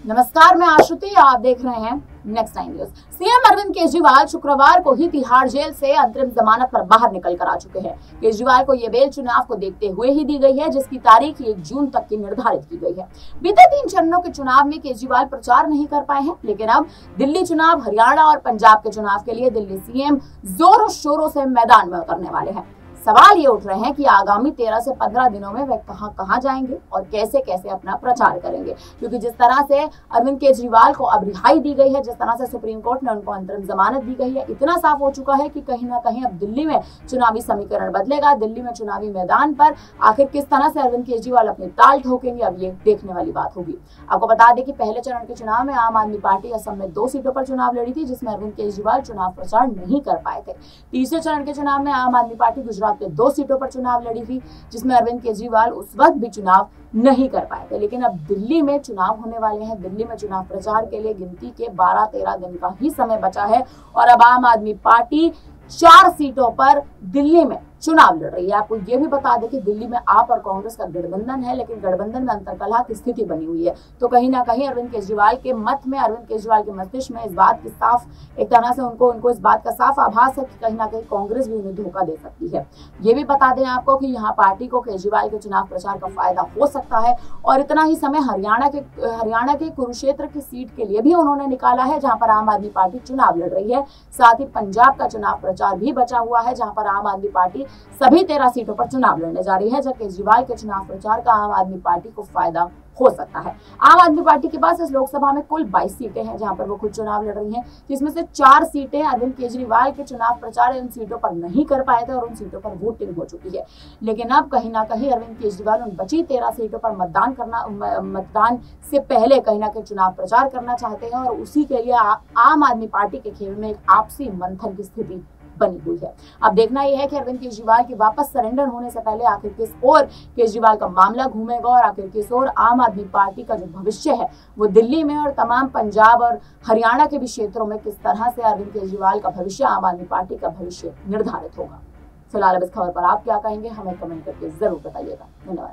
नमस्कार, मैं आश्रुति, आप देख रहे हैं next 9 news. CM Arvind Kejriwal शुक्रवार को ही तिहाड़ जेल से अंतरिम जमानत पर बाहर निकल कर आ चुके हैं। केजरीवाल को ये बेल चुनाव को देखते हुए ही दी गई है, जिसकी तारीख 1 जून तक की निर्धारित की गई है। बीते 3 चरणों के चुनाव में केजरीवाल प्रचार नहीं कर पाए हैं, लेकिन अब दिल्ली चुनाव, हरियाणा और पंजाब के चुनाव के लिए दिल्ली सीएम जोरों शोरों से मैदान में उतरने वाले हैं। सवाल ये उठ रहे हैं कि आगामी 13 से 15 दिनों में वे कहां जाएंगे और कैसे कैसे अपना प्रचार करेंगे, क्योंकि जिस तरह से अरविंद केजरीवाल को अब रिहाई दी गई है, जिस तरह से सुप्रीम कोर्ट ने उनको अंतरिम जमानत दी गई है, इतना साफ हो चुका है कि कहीं ना कहीं अब दिल्ली में चुनावी समीकरण बदलेगा। दिल्ली में चुनावी मैदान पर आखिर किस तरह से अरविंद केजरीवाल अपनी ताल ठोकेंगे, अब ये देखने वाली बात होगी। आपको बता दें कि पहले चरण के चुनाव में आम आदमी पार्टी असम में 2 सीटों पर चुनाव लड़ी थी, जिसमें अरविंद केजरीवाल चुनाव प्रचार नहीं कर पाए थे। तीसरे चरण के चुनाव में आम आदमी पार्टी गुजरात में 2 सीटों पर चुनाव लड़ी थी, जिसमें अरविंद केजरीवाल उस वक्त भी चुनाव नहीं कर पाए थे। लेकिन अब दिल्ली में चुनाव होने वाले हैं। दिल्ली में चुनाव प्रचार के लिए गिनती के 12-13 दिन का ही समय बचा है और अब आम आदमी पार्टी 4 सीटों पर दिल्ली में चुनाव लड़ रही है। आपको ये भी बता दें कि दिल्ली में आप और कांग्रेस का गठबंधन है, लेकिन गठबंधन में अंतरकलह की स्थिति बनी हुई है। तो कहीं ना कहीं अरविंद केजरीवाल के मत में, अरविंद केजरीवाल के मस्तिष्क में इस बात की साफ, एक तरह से उनको इस बात का साफ आभास है कि कहीं ना कहीं कांग्रेस भी उन्हें धोखा दे सकती है। ये भी बता दें आपको कि यहाँ पार्टी को केजरीवाल के चुनाव प्रचार का फायदा हो सकता है और इतना ही समय हरियाणा के कुरुक्षेत्र की सीट के लिए भी उन्होंने निकाला है, जहां पर आम आदमी पार्टी चुनाव लड़ रही है। साथ ही पंजाब का चुनाव प्रचार भी बचा हुआ है, जहां पर आम आदमी पार्टी सभी 13 सीटों पर चुनाव लड़ने जा रही है, जब केजरीवाल के चुनाव प्रचार का आम आदमी पार्टी को फायदा हो सकता है। आम आदमी पार्टी के पास इस लोकसभा में कुल 22 सीटें हैं, जहां पर वो खुद चुनाव लड़ रही हैं, जिसमें से 4 सीटें अरविंद केजरीवाल के चुनाव प्रचार उन सीटों पर नहीं कर पाए थे और उन सीटों पर वोटिंग हो चुकी है। लेकिन अब कहीं ना कहीं अरविंद केजरीवाल उन बची 13 सीटों पर मतदान से पहले कहीं ना कहीं चुनाव प्रचार करना चाहते हैं और उसी के लिए आम आदमी पार्टी के खेल में एक आपसी मंथन की स्थिति बनी हुई है। अब देखना यह है कि अरविंद केजरीवाल के वापस सरेंडर होने से पहले आखिर किस ओर केजरीवाल का मामला घूमेगा और आखिर किस ओर आम आदमी पार्टी का जो भविष्य है वो दिल्ली में और तमाम पंजाब और हरियाणा के भी क्षेत्रों में किस तरह से अरविंद केजरीवाल का भविष्य, आम आदमी पार्टी का भविष्य निर्धारित होगा। फिलहाल अब इस खबर पर आप क्या कहेंगे, हमें कमेंट करके जरूर बताइएगा। धन्यवाद।